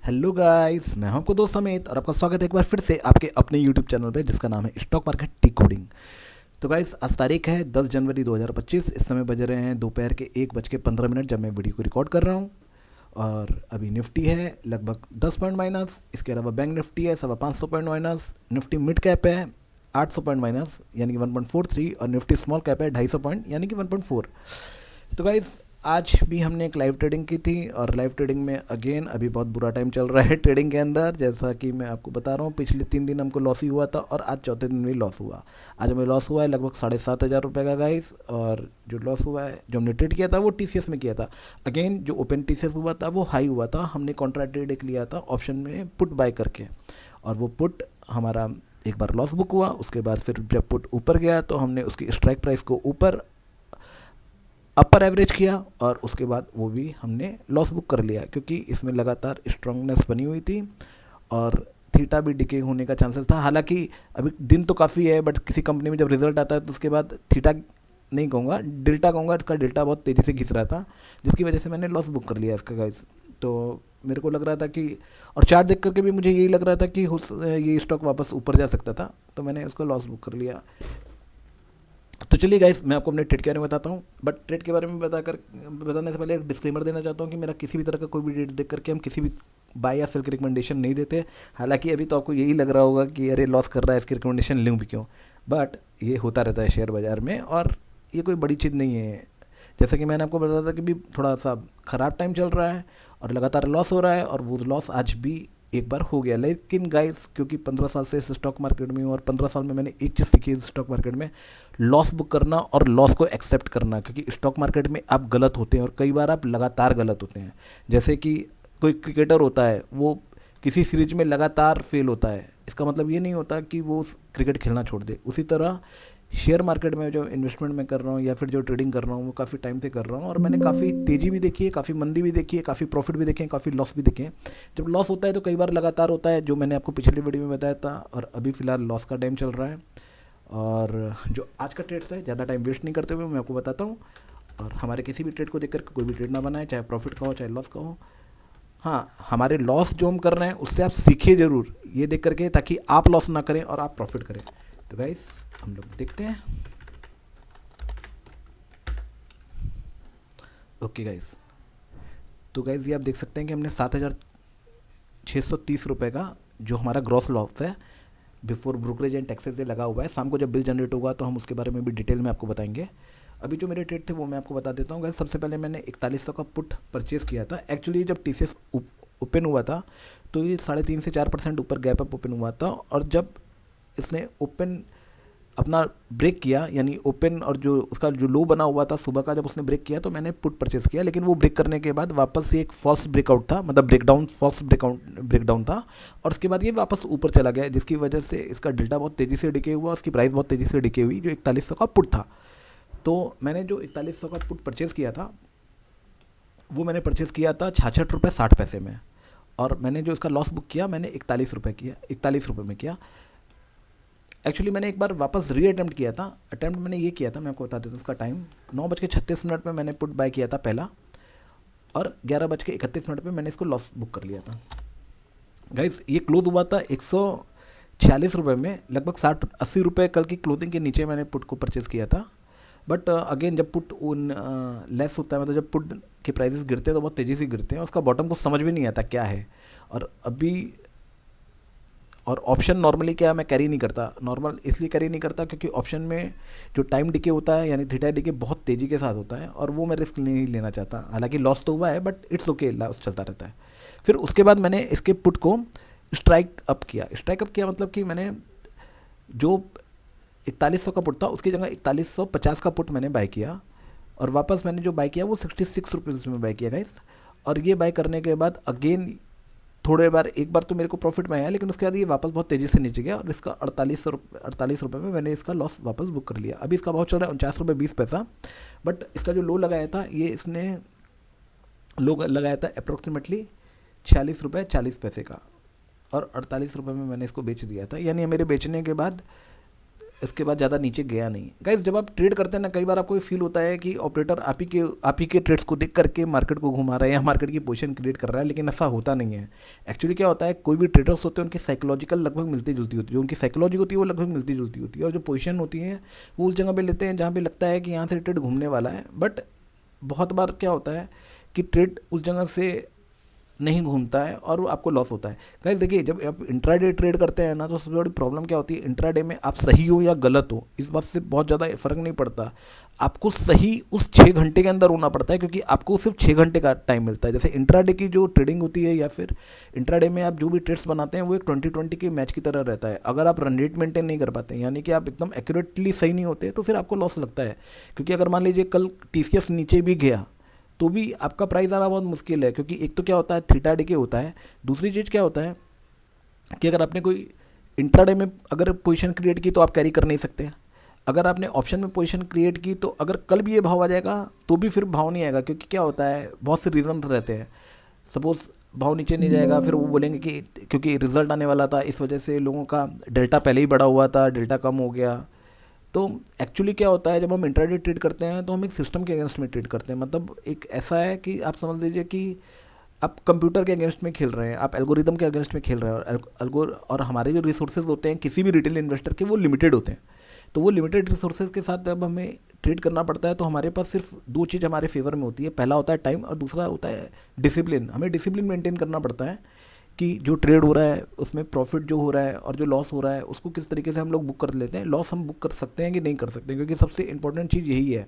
Hello guys, मैं हूं आपको दोस्त समेत और आपका स्वागत है एक बार फिर से आपके अपने यूट्यूब चैनल पे जिसका नाम है स्टॉक मार्केट टी कोडिंग। तो गाइस, आज तारीख है 10 जनवरी 2025। इस समय बज रहे हैं दोपहर के 1:15 जब मैं वीडियो को रिकॉर्ड कर रहा हूं। और अभी निफ्टी है लगभग 10 पॉइंट माइनस। इसके अलावा बैंक निफ्टी है 550 point minus. Nifty mid cap है 800 पॉइंट माइनस यानी कि 1.43। और निफ्टी स्मॉल कैप है 250 पॉइंट यानी कि 1.4। तो गाइस, आज भी हमने एक लाइव ट्रेडिंग की थी और लाइव ट्रेडिंग में अगेन अभी बहुत बुरा टाइम चल रहा है ट्रेडिंग के अंदर। जैसा कि मैं आपको बता रहा हूँ, पिछले 3 दिन हमको लॉस ही हुआ था और आज चौथे दिन भी लॉस हुआ। आज हमें लॉस हुआ है लगभग 7,500 का गाइस। और जो लॉस हुआ है, जो हमने ट्रेड किया था वो टीसीएस में किया था। अगेन जो ओपन टीसीएस हुआ था वो हाई हुआ था। हमने कॉन्ट्रा ट्रेड एक लिया था ऑप्शन में पुट बाय करके, और वो पुट हमारा एक बार लॉस बुक हुआ। उसके बाद फिर जब पुट ऊपर गया तो हमने उसकी स्ट्राइक प्राइस को ऊपर अपर एवरेज किया और उसके बाद वो भी हमने लॉस बुक कर लिया, क्योंकि इसमें लगातार स्ट्रांगनेस बनी हुई थी और थीटा भी डिके होने का चांसेस था। हालांकि अभी दिन तो काफ़ी है, बट किसी कंपनी में जब रिजल्ट आता है तो उसके बाद थीटा नहीं कहूँगा, डेल्टा कहूँगा। इसका डेल्टा बहुत तेज़ी से घिस रहा था, जिसकी वजह से मैंने लॉस बुक कर लिया इसका गाइस। तो मेरे को लग रहा था कि, और चार्ट देख करके भी मुझे यही लग रहा था कि ये स्टॉक वापस ऊपर जा सकता था, तो मैंने उसको लॉस बुक कर लिया। तो चलिए गाइस, मैं आपको अपने ट्रेड के बारे में बताता हूँ। बट ट्रेड के बारे में बताने से पहले एक डिस्क्लेमर देना चाहता हूँ कि मेरा किसी भी तरह का कोई भी ट्रेड्स देख करके हम किसी भी बाय या सेल की रिकमेंडेशन नहीं देते। हालांकि अभी तो आपको यही लग रहा होगा कि अरे लॉस कर रहा है, इसकी रिकमेंडेशन लूँ भी क्यों। बट ये होता रहता है शेयर बाज़ार में और ये कोई बड़ी चीज़ नहीं है। जैसा कि मैंने आपको बताया था कि भी थोड़ा सा ख़राब टाइम चल रहा है और लगातार लॉस हो रहा है, और वो लॉस आज भी एक बार हो गया। लेकिन गाइस, क्योंकि 15 साल से इस स्टॉक मार्केट में हूँ और 15 साल में मैंने एक चीज़ सीखी इस स्टॉक मार्केट में, लॉस बुक करना और लॉस को एक्सेप्ट करना। क्योंकि स्टॉक मार्केट में आप गलत होते हैं और कई बार आप लगातार गलत होते हैं। जैसे कि कोई क्रिकेटर होता है, वो किसी सीरीज में लगातार फेल होता है, इसका मतलब ये नहीं होता कि वो क्रिकेट खेलना छोड़ दे। उसी तरह शेयर मार्केट में जो इन्वेस्टमेंट मैं कर रहा हूँ या फिर जो ट्रेडिंग कर रहा हूँ वो काफ़ी टाइम से कर रहा हूँ, और मैंने काफ़ी तेज़ी भी देखी है, काफ़ी मंदी भी देखी है, काफ़ी प्रॉफिट भी देखे हैं, काफ़ी लॉस भी देखे हैं। जब लॉस होता है तो कई बार लगातार होता है, जो मैंने आपको पिछली वीडियो में बताया था। और अभी फ़िलहाल लॉस का टाइम चल रहा है। और जो आज का ट्रेड्स है, ज़्यादा टाइम वेस्ट नहीं करते हुए मैं आपको बताता हूँ। और हमारे किसी भी ट्रेड को देख कर कोई भी ट्रेड ना बनाए, चाहे प्रॉफिट का हो चाहे लॉस का हो। हाँ, हमारे लॉस जो हम कर रहे हैं उससे आप सीखिए ज़रूर, ये देख करके, ताकि आप लॉस ना करें और आप प्रॉफिट करें। तो गाइस, हम लोग देखते हैं। ओके गाइस, तो गाइस ये आप देख सकते हैं कि हमने 7,630 रुपये का जो हमारा ग्रॉस लॉस है बिफोर ब्रोकरेज एंड टैक्सेस से लगा हुआ है। शाम को जब बिल जनरेट होगा तो हम उसके बारे में भी डिटेल में आपको बताएंगे। अभी जो मेरे ट्रेड थे वो मैं आपको बता देता हूँ गाइस। सबसे पहले मैंने 4100 का पुट परचेज़ किया था। एक्चुअली जब टीसीएस ओपन हुआ था तो ये 3.5 से 4% ऊपर गैप अप ओपन हुआ था, और जब इसने ओपन अपना ब्रेक किया, यानी ओपन और जो उसका जो लो बना हुआ था सुबह का, जब उसने ब्रेक किया तो मैंने पुट परचेस किया। लेकिन वो ब्रेक करने के बाद वापस से एक फॉल्स ब्रेकआउट था, मतलब ब्रेकडाउन, फॉल्स ब्रेकडाउन था, और उसके बाद ये वापस ऊपर चला गया, जिसकी वजह से इसका डेल्टा बहुत तेज़ी से डिके हुआ, उसकी प्राइस बहुत तेज़ी से डिके हुई, जो 4100 का पुट था। तो मैंने जो 4100 का पुट परचेज़ किया था वो मैंने परचेज़ किया था 66 रुपये 60 पैसे में। और मैंने जो इसका लॉस बुक किया मैंने 41 रुपये में किया। एक्चुअली मैंने एक बार वापस री अटैम्प्ट किया था। अटैम्प्ट मैंने ये किया था, मैं आपको बता देता हूँ उसका टाइम। 9:36 में मैंने पुट बाय किया था पहला, और 11:31 पे मैंने इसको लॉस बुक कर लिया था। गाइस, ये क्लोज हुआ था 146 रुपये में, लगभग 60-80 रुपये कल की क्लोजिंग के नीचे मैंने पुट को परचेज़ किया था। बट अगेन जब पुट लेस होता है, मतलब जब पुट के प्राइसेस गिरते हैं तो बहुत तेज़ी से गिरते हैं, उसका बॉटम को समझ भी नहीं आता क्या है। और अभी, और ऑप्शन नॉर्मली क्या है, मैं कैरी नहीं करता। नॉर्मल इसलिए कैरी नहीं करता क्योंकि ऑप्शन में जो टाइम डिके होता है, यानी थीटा डिके बहुत तेज़ी के साथ होता है, और वो मैं रिस्क नहीं लेना चाहता। हालांकि लॉस तो हुआ है बट इट्स ओके, लॉस चलता रहता है। फिर उसके बाद मैंने इसके पुट को स्ट्राइक अप किया। स्ट्राइक अप किया मतलब कि मैंने जो 4100 का पुट था उसकी जगह 4150 का पुट मैंने बाय किया, और वापस मैंने जो बाय किया वो 66 रुपीज़ में बाय किया गाइस। और ये बाय करने के बाद अगेन थोड़े बार, एक बार तो मेरे को प्रॉफिट में आया, लेकिन उसके बाद ये वापस बहुत तेज़ी से नीचे गया, और इसका 48 रुपये में मैंने इसका लॉस वापस बुक कर लिया। अभी इसका भाव चल रहा है 49 रुपये 20 पैसा। बट इसका जो लो लगाया था, ये इसने लो लगाया था अप्रोक्सीमेटली 46 रुपये 40 पैसे का, और 48 रुपये में मैंने इसको बेच दिया था। यानी मेरे बेचने के बाद इसके बाद ज़्यादा नीचे गया नहीं। गाइस जब आप ट्रेड करते हैं ना, कई बार आपको ये फील होता है कि ऑपरेटर आप ही के ट्रेड्स को देख करके मार्केट को घुमा रहा है या मार्केट की पोजीशन क्रिएट कर रहा है, लेकिन ऐसा होता नहीं है। एक्चुअली क्या होता है, कोई भी ट्रेडर्स होते हैं उनकी साइकोलॉजिकल लगभग मिलती जुलती होती है, जो उनकी साइकोलॉजी होती है वो लगभग मिलती जुलती होती है, और जो पोजीशन होती है वो उस जगह पे लेते हैं जहाँ पे लगता है कि यहाँ से ट्रेड घूमने वाला है। बट बहुत बार क्या होता है कि ट्रेड उस जगह से नहीं घूमता है और वो आपको लॉस होता है। गाइस देखिए, जब आप इंट्राडे ट्रेड करते हैं ना, तो सबसे बड़ी प्रॉब्लम क्या होती है, इंट्राडे में आप सही हो या गलत हो इस बात से बहुत ज़्यादा फ़र्क नहीं पड़ता। आपको सही उस 6 घंटे के अंदर होना पड़ता है, क्योंकि आपको सिर्फ 6 घंटे का टाइम मिलता है। जैसे इंट्राडे की जो ट्रेडिंग होती है या फिर इंट्राडे में आप जो भी ट्रेड्स बनाते हैं वो एक 20-20 के मैच की तरह रहता है। अगर आप रन रेट मेंटेन नहीं कर पाते, यानी कि आप एकदम एक्यूरेटली सही नहीं होते, तो फिर आपको लॉस लगता है। क्योंकि अगर मान लीजिए कल TCS नीचे भी गया तो भी आपका प्राइस आना बहुत मुश्किल है, क्योंकि एक तो क्या होता है थीटा डे के होता है, दूसरी चीज़ क्या होता है कि अगर आपने कोई इंट्राडे में अगर पोजीशन क्रिएट की तो आप कैरी कर नहीं सकते। अगर आपने ऑप्शन में पोजीशन क्रिएट की तो अगर कल भी ये भाव आ जाएगा तो भी फिर भाव नहीं आएगा, क्योंकि क्या होता है बहुत से रीज़न रहते हैं। सपोज़ भाव नीचे नहीं जाएगा, फिर वो बोलेंगे कि क्योंकि रिजल्ट आने वाला था इस वजह से लोगों का डेल्टा पहले ही बढ़ा हुआ था, डेल्टा कम हो गया। तो एक्चुअली क्या होता है, जब हम इंट्राडे ट्रेड करते हैं तो हम एक सिस्टम के अगेंस्ट में ट्रेड करते हैं। मतलब एक ऐसा है कि आप समझ लीजिए कि आप कंप्यूटर के अगेंस्ट में खेल रहे हैं, आप एल्गोरिदम के अगेंस्ट में खेल रहे हैं, और हमारे जो रिसोर्सेज होते हैं किसी भी रिटेल इन्वेस्टर के वो लिमिटेड होते हैं। तो वो लिमिटेड रिसोर्सेज के साथ जब हमें ट्रेड करना पड़ता है तो हमारे पास सिर्फ 2 चीज़ हमारे फेवर में होती है। पहला होता है टाइम और दूसरा होता है डिसिप्लिन। हमें डिसिप्लिन मेंटेन करना पड़ता है कि जो ट्रेड हो रहा है उसमें प्रॉफिट जो हो रहा है और जो लॉस हो रहा है उसको किस तरीके से हम लोग बुक कर लेते हैं। लॉस हम बुक कर सकते हैं कि नहीं कर सकते, क्योंकि सबसे इंपॉर्टेंट चीज़ यही है।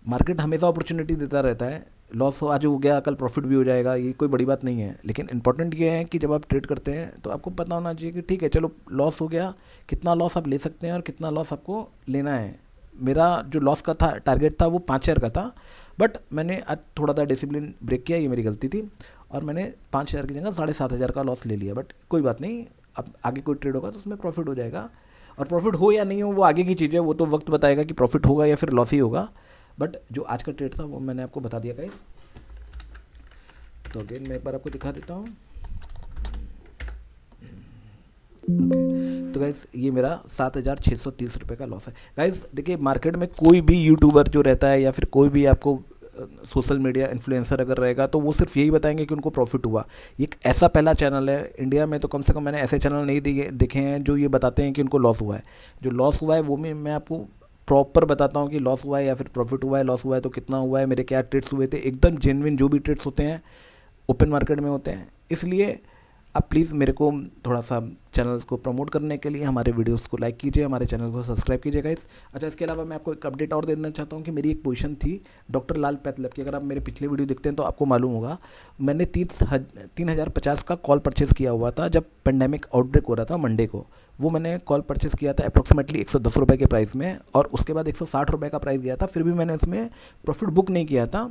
मार्केट हमेशा अपॉर्चुनिटी देता रहता है, लॉस हो आज हो गया कल प्रॉफिट भी हो जाएगा, ये कोई बड़ी बात नहीं है। लेकिन इंपॉर्टेंट ये है कि जब आप ट्रेड करते हैं तो आपको पता होना चाहिए कि ठीक है चलो लॉस हो गया, कितना लॉस आप ले सकते हैं और कितना लॉस आपको लेना है। मेरा जो लॉस का था टारगेट था वो 5,000 का था, बट मैंने आज थोड़ा सा डिसिप्लिन ब्रेक किया, ये मेरी गलती थी, और मैंने 5,000 की जगह 7,500 का लॉस ले लिया। बट कोई बात नहीं, अब आगे कोई ट्रेड होगा तो उसमें प्रॉफिट हो जाएगा। और प्रॉफिट हो या नहीं हो वो आगे की चीज़ है, वो तो वक्त बताएगा कि प्रॉफिट होगा या फिर लॉस ही होगा। बट जो आज का ट्रेड था वो मैंने आपको बता दिया गाइस। तो अगेन मैं एक बार आपको दिखा देता हूँ। तो गाइस ये मेरा 7,630 रुपये का लॉस है। गाइस देखिए, मार्केट में कोई भी यूट्यूबर जो रहता है या फिर कोई भी आपको सोशल मीडिया इन्फ्लुएंसर अगर रहेगा तो वो सिर्फ यही बताएंगे कि उनको प्रॉफिट हुआ। ये एक ऐसा पहला चैनल है इंडिया में, तो कम से कम मैंने ऐसे चैनल नहीं देखे हैं जो ये बताते हैं कि उनको लॉस हुआ है। जो लॉस हुआ है वो मैं आपको प्रॉपर बताता हूँ कि लॉस हुआ है या फिर प्रॉफिट हुआ है। लॉस हुआ है तो कितना हुआ है, मेरे क्या ट्रेड्स हुए थे, एकदम जेन्युइन जो भी ट्रेड्स होते हैं ओपन मार्केट में होते हैं। इसलिए आप प्लीज़ मेरे को थोड़ा सा चैनल को प्रमोट करने के लिए हमारे वीडियोस को लाइक कीजिए, हमारे चैनल को सब्सक्राइब कीजिए गाइस। अच्छा, इसके अलावा मैं आपको एक अपडेट और देना चाहता हूँ कि मेरी एक पोजीशन थी डॉक्टर लाल पैथलैब की। अगर आप मेरे पिछले वीडियो देखते हैं तो आपको मालूम होगा, मैंने 3,050 का कॉल परचेज़ किया हुआ था जब पेंडेमिक आउटब्रेक हो रहा था मंडे को। वो मैंने कॉल परचेज़ किया था अप्रॉक्सीमेटली 110 रुपये के प्राइस में, और उसके बाद 160 रुपये का प्राइस गया था। फिर भी मैंने इसमें प्रॉफिट बुक नहीं किया था,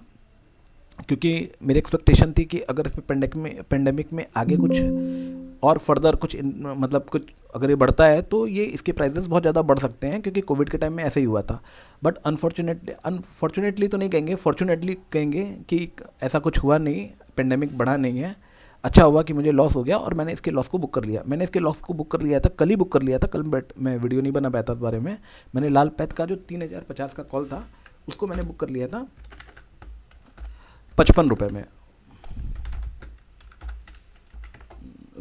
क्योंकि मेरी एक्सपेक्टेशन थी कि अगर इसमें पेंडेमिक में आगे कुछ और फर्दर कुछ मतलब कुछ अगर ये बढ़ता है तो ये इसके प्राइसेस बहुत ज़्यादा बढ़ सकते हैं, क्योंकि कोविड के टाइम में ऐसे ही हुआ था। बट अनफॉर्चुनेटली तो नहीं कहेंगे, फॉर्चुनेटली कहेंगे कि ऐसा कुछ हुआ नहीं, पेंडेमिक बढ़ा नहीं है। अच्छा हुआ कि मुझे लॉस हो गया और मैंने इसके लॉस को बुक कर लिया। मैंने इसके लॉस को बुक कर लिया था, कल ही बुक कर लिया था, कल मैं वीडियो नहीं बना पाया था इस बारे में। मैंने लाल पैथ का जो 3,050 का कॉल था उसको मैंने बुक कर लिया था 55 रुपये में।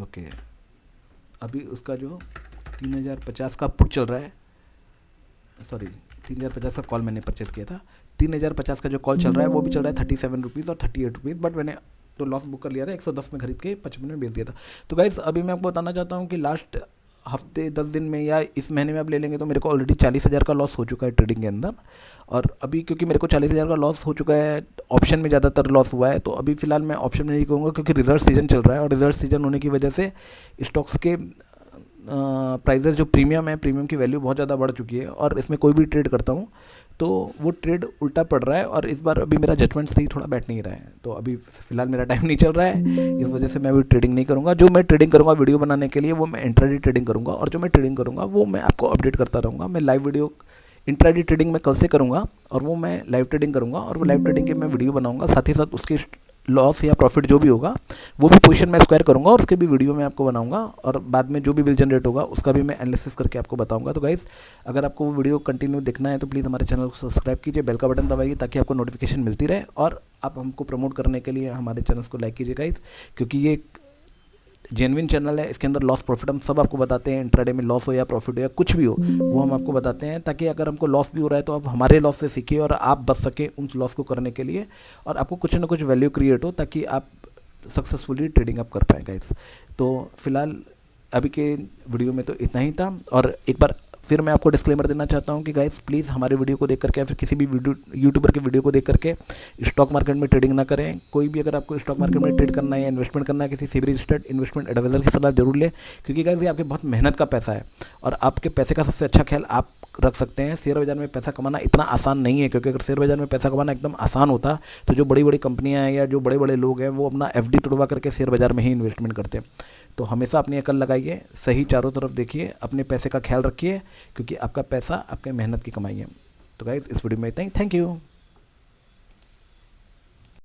ओके, अभी उसका जो 3,050 का पुट चल रहा है, सॉरी 3,050 का कॉल मैंने परचेस किया था, 3,050 का जो कॉल चल रहा है वो भी चल रहा है 37 रुपीज़ और 38 रुपीज़। बट मैंने तो लॉस बुक कर लिया था, 110 में खरीद के 55 में बेच दिया था। तो गाइस अभी मैं आपको बताना चाहता हूँ कि लास्ट हफ्ते 10 दिन में या इस महीने में आप ले लेंगे तो मेरे को ऑलरेडी 40,000 का लॉस हो चुका है ट्रेडिंग के अंदर। और अभी क्योंकि मेरे को 40,000 का लॉस हो चुका है, ऑप्शन में ज़्यादातर लॉस हुआ है, तो अभी फ़िलहाल मैं ऑप्शन में नहीं कहूँगा, क्योंकि रिजल्ट सीजन चल रहा है और रिजल्ट सीजन होने की वजह से स्टॉक्स के प्राइजेस जो प्रीमियम है, प्रीमियम की वैल्यू बहुत ज़्यादा बढ़ चुकी है, और इसमें कोई भी ट्रेड करता हूँ तो वो ट्रेड उल्टा पड़ रहा है। और इस बार अभी मेरा जजमेंट सही थोड़ा बैठ नहीं रहा है, तो अभी फ़िलहाल मेरा टाइम नहीं चल रहा है, इस वजह से मैं अभी ट्रेडिंग नहीं करूँगा। जो मैं ट्रेडिंग करूँगा वीडियो बनाने के लिए वो मैं इंट्राडे ट्रेडिंग करूँगा, और जो मैं ट्रेडिंग करूँगा वो मैं आपको अपडेट करता रहूँगा। मैं लाइव वीडियो इंट्राडे ट्रेडिंग में कल से करूँगा और वो मैं लाइव ट्रेडिंग करूँगा, और वो लाइव ट्रेडिंग के मैं वीडियो बनाऊँगा, साथ ही साथ उसके लॉस या प्रॉफिट जो भी होगा वो भी पोजीशन मैं स्क्वायर करूँगा और उसके भी वीडियो में आपको बनाऊंगा, और बाद में जो भी बिल जनरेट होगा उसका भी मैं एनालिसिस करके आपको बताऊंगा। तो गाइस, अगर आपको वो वीडियो कंटिन्यू देखना है तो प्लीज़ हमारे चैनल को सब्सक्राइब कीजिए, बेल का बटन दबाइए ताकि आपको नोटिफिकेशन मिलती रहे, और आप हमको प्रमोट करने के लिए हमारे चैनल्स को लाइक कीजिए गाइस, क्योंकि ये जेन्युइन चैनल है। इसके अंदर लॉस प्रॉफिट हम सब आपको बताते हैं, इंट्राडे में लॉस हो या प्रॉफिट हो या कुछ भी हो वो हम आपको बताते हैं, ताकि अगर हमको लॉस भी हो रहा है तो आप हमारे लॉस से सीखिए और आप बच सके उन लॉस को करने के लिए, और आपको कुछ ना कुछ वैल्यू क्रिएट हो ताकि आप सक्सेसफुली ट्रेडिंग आप कर पाएँ गाइस। तो फिलहाल अभी के वीडियो में तो इतना ही था, और एक बार फिर मैं आपको डिस्क्लेमर देना चाहता हूँ कि गाइस प्लीज़ हमारे वीडियो को देख करके या फिर किसी भी वीडियो यूट्यूबर के वीडियो को देख करके स्टॉक मार्केट में ट्रेडिंग ना करें। कोई भी अगर आपको स्टॉक मार्केट में ट्रेड करना है या इन्वेस्टमेंट करना है, किसी सेबी रजिस्टर्ड इन्वेस्टमेंट एडवाइजर की सलाह जरूर लें, क्योंकि गाइस ये आपके बहुत मेहनत का पैसा है, और आपके पैसे का सबसे अच्छा ख्याल आप रख सकते हैं। शेयर बाजार में पैसा कमाना इतना आसान नहीं है, क्योंकि अगर शेयर बाजार में पैसा कमाना एकदम आसान होता तो जो बड़ी बड़ी कंपनियां हैं या जो बड़े बड़े लोग हैं वो अपना एफडी तुड़वा करके शेयर बाजार में ही इन्वेस्टमेंट करते हैं। तो हमेशा अपनी अकल लगाइए, सही चारों तरफ देखिए, अपने पैसे का ख्याल रखिए, क्योंकि आपका पैसा आपके मेहनत की कमाई है। तो गाइस, इस वीडियो में इतना ही। Thank you.